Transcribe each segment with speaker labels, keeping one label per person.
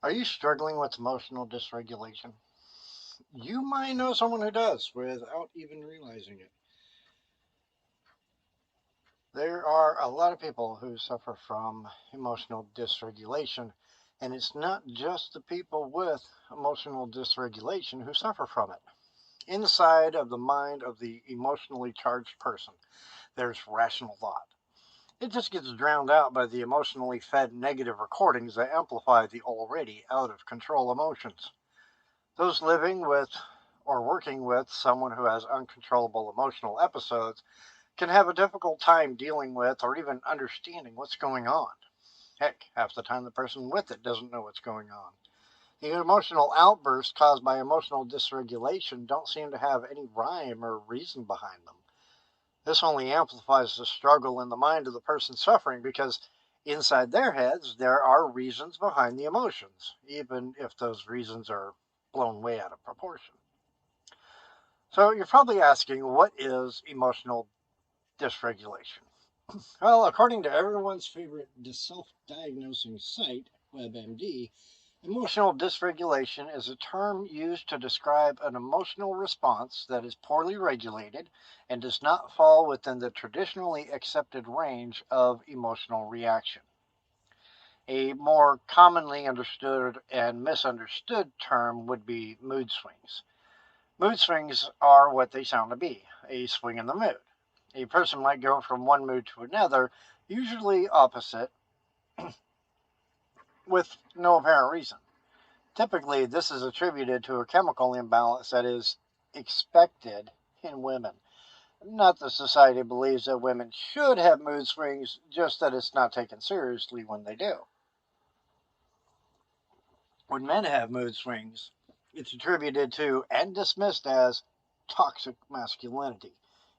Speaker 1: Are you struggling with emotional dysregulation? You might know someone who does without even realizing it. There are a lot of people who suffer from emotional dysregulation, and it's not just the people with emotional dysregulation who suffer from it. Inside of the mind of the emotionally charged person, there's rational thought. It just gets drowned out by the emotionally fed negative recordings that amplify the already out of control emotions. Those living with or working with someone who has uncontrollable emotional episodes can have a difficult time dealing with or even understanding what's going on. Heck, half the time the person with it doesn't know what's going on. The emotional outbursts caused by emotional dysregulation don't seem to have any rhyme or reason behind them. This only amplifies the struggle in the mind of the person suffering because inside their heads there are reasons behind the emotions, even if those reasons are blown way out of proportion. So you're probably asking, what is emotional dysregulation? Well, according to everyone's favorite self-diagnosing site, WebMD, emotional dysregulation is a term used to describe an emotional response that is poorly regulated and does not fall within the traditionally accepted range of emotional reaction. A more commonly understood and misunderstood term would be mood swings. Mood swings are what they sound to be, a swing in the mood. A person might go from one mood to another, usually opposite, with no apparent reason. Typically, this is attributed to a chemical imbalance that is expected in women. Not that society believes that women should have mood swings, just that it's not taken seriously when they do. When men have mood swings, it's attributed to and dismissed as toxic masculinity,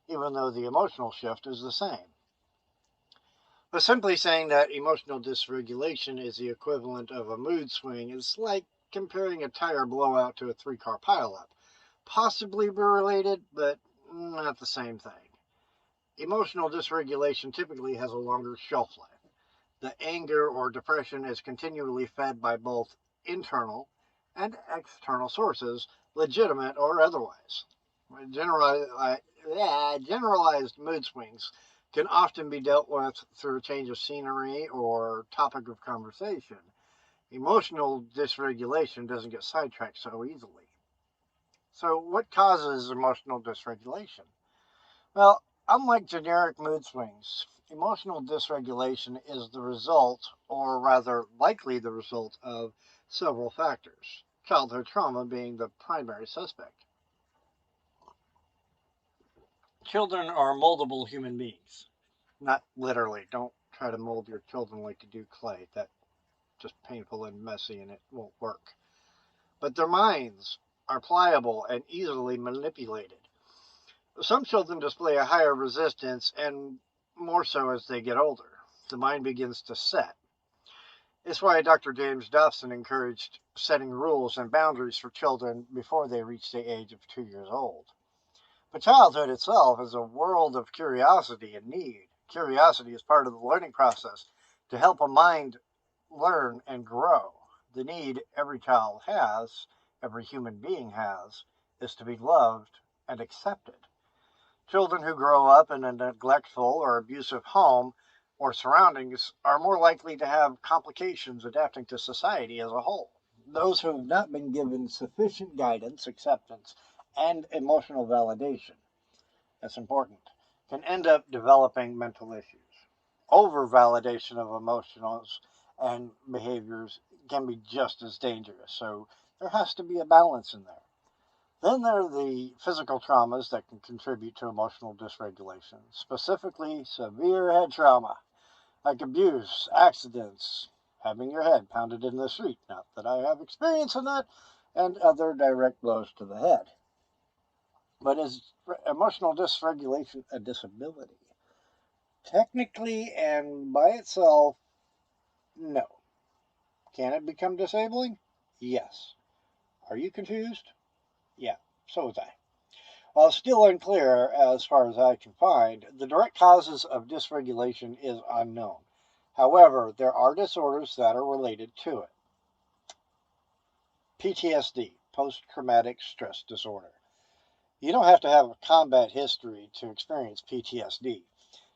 Speaker 1: even though the emotional shift is the same. But simply saying that emotional dysregulation is the equivalent of a mood swing is like comparing a tire blowout to a three-car pileup. Possibly related, but not the same thing. Emotional dysregulation typically has a longer shelf life. The anger or depression is continually fed by both internal and external sources, legitimate or otherwise. Generalized mood swings can often be dealt with through a change of scenery or topic of conversation. Emotional dysregulation doesn't get sidetracked so easily. So, what causes emotional dysregulation? Well, unlike generic mood swings, emotional dysregulation is the result, or rather likely the result, of several factors, childhood trauma being the primary suspect. Children are moldable human beings. Not literally. Don't try to mold your children like you do clay. That's just painful and messy and it won't work. But their minds are pliable and easily manipulated. Some children display a higher resistance, and more so as they get older. The mind begins to set. It's why Dr. James Dobson encouraged setting rules and boundaries for children before they reach the age of 2 years old. But childhood itself is a world of curiosity and need. Curiosity is part of the learning process to help a mind learn and grow. The need every child has, every human being has, is to be loved and accepted. Children who grow up in a neglectful or abusive home or surroundings are more likely to have complications adapting to society as a whole. Those who have not been given sufficient guidance, acceptance, and emotional validation, that's important, can end up developing mental issues. Over validation of emotions and behaviors can be just as dangerous, so there has to be a balance in there. Then there are the physical traumas that can contribute to emotional dysregulation, specifically severe head trauma, like abuse, accidents, having your head pounded in the street, not that I have experience in that, and other direct blows to the head. But is emotional dysregulation a disability? Technically and by itself, no. Can it become disabling? Yes. Are you confused? Yeah, so was I. While still unclear, as far as I can find, the direct causes of dysregulation is unknown. However, there are disorders that are related to it. PTSD, post-traumatic stress disorder. You don't have to have a combat history to experience PTSD,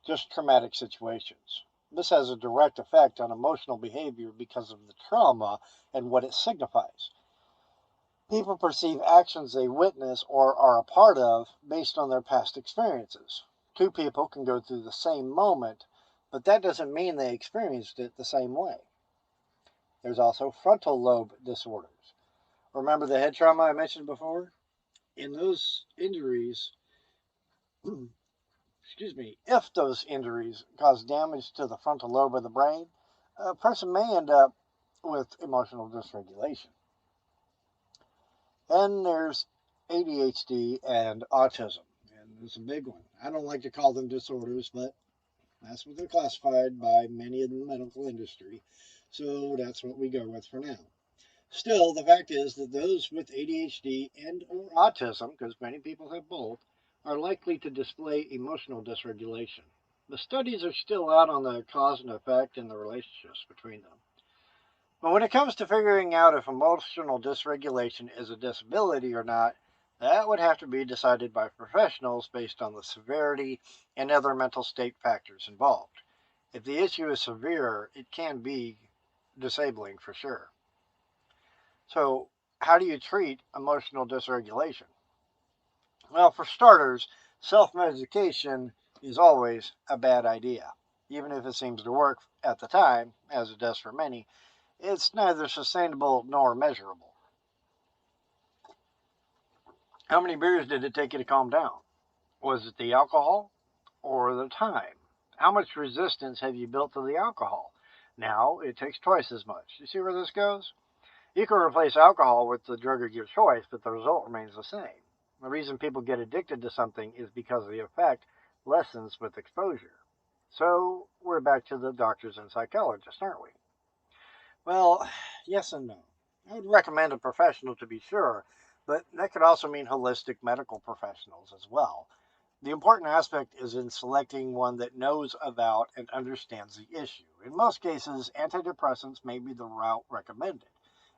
Speaker 1: just traumatic situations. This has a direct effect on emotional behavior because of the trauma and what it signifies. People perceive actions they witness or are a part of based on their past experiences. Two people can go through the same moment, but that doesn't mean they experienced it the same way. There's also frontal lobe disorders. Remember the head trauma I mentioned before? In those injuries, excuse me, if those injuries cause damage to the frontal lobe of the brain, a person may end up with emotional dysregulation. Then there's ADHD and autism, and it's a big one. I don't like to call them disorders, but that's what they're classified by many in the medical industry, so that's what we go with for now. Still, the fact is that those with ADHD and or autism, because many people have both, are likely to display emotional dysregulation. The studies are still out on the cause and effect and the relationships between them. But when it comes to figuring out if emotional dysregulation is a disability or not, that would have to be decided by professionals based on the severity and other mental state factors involved. If the issue is severe, it can be disabling for sure. So, how do you treat emotional dysregulation? Well, for starters, self medication is always a bad idea. Even if it seems to work at the time, as it does for many, it's neither sustainable nor measurable. How many beers did it take you to calm down? Was it the alcohol or the time? How much resistance have you built to the alcohol? Now it takes twice as much. You see where this goes? You can replace alcohol with the drug of your choice, but the result remains the same. The reason people get addicted to something is because the effect lessens with exposure. So we're back to the doctors and psychologists, aren't we? Well, yes and no. I would recommend a professional to be sure, but that could also mean holistic medical professionals as well. The important aspect is in selecting one that knows about and understands the issue. In most cases, antidepressants may be the route recommended.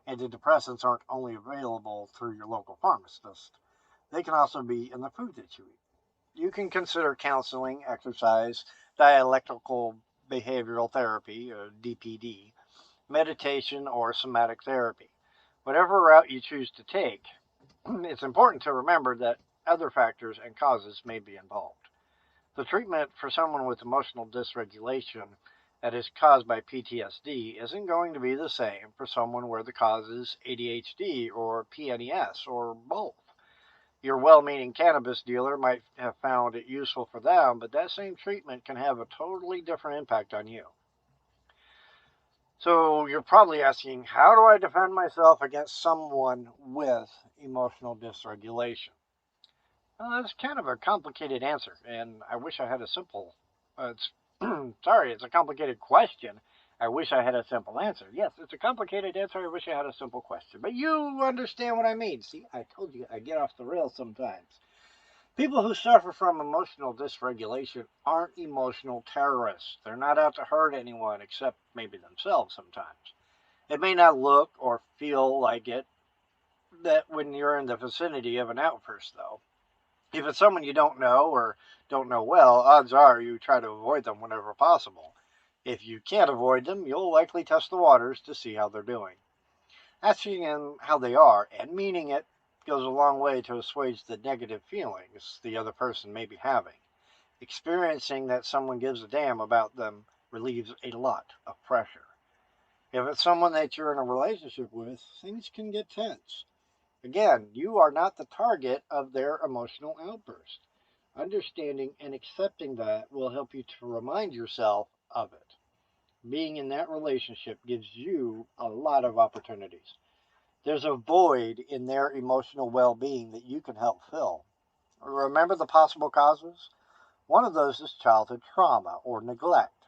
Speaker 1: Antidepressants aren't only available through your local pharmacist, they can also be in the food that you eat. You can consider counseling, exercise, dialectical behavioral therapy, or DPD, meditation, or somatic therapy. Whatever route you choose to take, it's important to remember that other factors and causes may be involved. The treatment for someone with emotional dysregulation that is caused by PTSD isn't going to be the same for someone where the cause is ADHD or PNES or both. Your well meaning cannabis dealer might have found it useful for them, but that same treatment can have a totally different impact on you. So you're probably asking, how do I defend myself against someone with emotional dysregulation? Well, that's kind of a complicated answer, and I wish I had a simple. It's sorry, it's a complicated question. I wish I had a simple answer. Yes, it's a complicated answer. I wish I had a simple question. But you understand what I mean. See, I told you I get off the rails sometimes. People who suffer from emotional dysregulation aren't emotional terrorists. They're not out to hurt anyone except maybe themselves sometimes. It may not look or feel like it that when you're in the vicinity of an outburst, though. If it's someone you don't know or don't know well, odds are you try to avoid them whenever possible. If you can't avoid them, you'll likely test the waters to see how they're doing. Asking them how they are and meaning it goes a long way to assuage the negative feelings the other person may be having. Experiencing that someone gives a damn about them relieves a lot of pressure. If it's someone that you're in a relationship with, things can get tense. Again, you are not the target of their emotional outburst. Understanding and accepting that will help you to remind yourself of it. Being in that relationship gives you a lot of opportunities. There's a void in their emotional well being that you can help fill. Remember the possible causes? One of those is childhood trauma or neglect.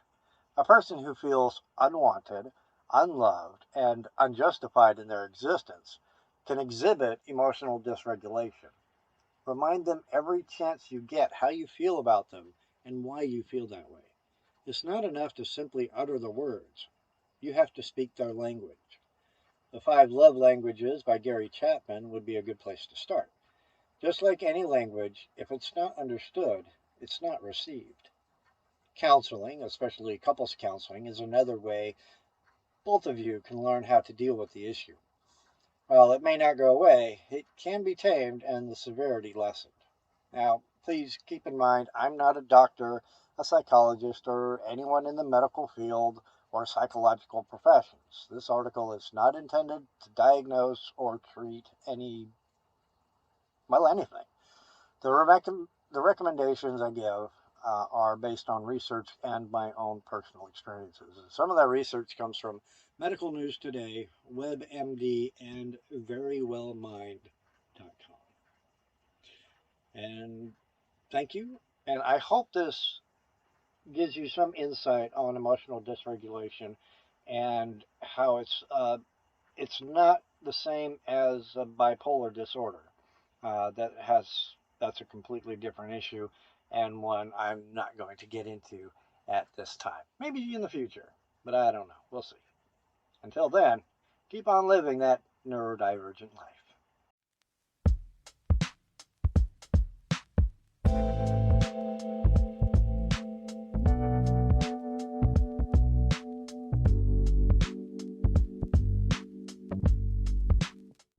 Speaker 1: A person who feels unwanted, unloved, and unjustified in their existence can exhibit emotional dysregulation. Remind them every chance you get how you feel about them and why you feel that way. It's not enough to simply utter the words. You have to speak their language. The Five Love Languages by Gary Chapman would be a good place to start. Just like any language, if it's not understood, it's not received. Counseling, especially couples counseling, is another way both of you can learn how to deal with the issue. While it may not go away, it can be tamed and the severity lessened. Now, please keep in mind, I'm not a doctor, a psychologist, or anyone in the medical field or psychological professions. This article is not intended to diagnose or treat anything. The recommendations I give are based on research and my own personal experiences. Some of that research comes from Medical News Today, WebMD, and VeryWellMind.com. And thank you. And I hope this gives you some insight on emotional dysregulation and how it's not the same as a bipolar disorder. That's a completely different issue and one I'm not going to get into at this time. Maybe in the future, but I don't know. We'll see. Until then, keep on living that neurodivergent life.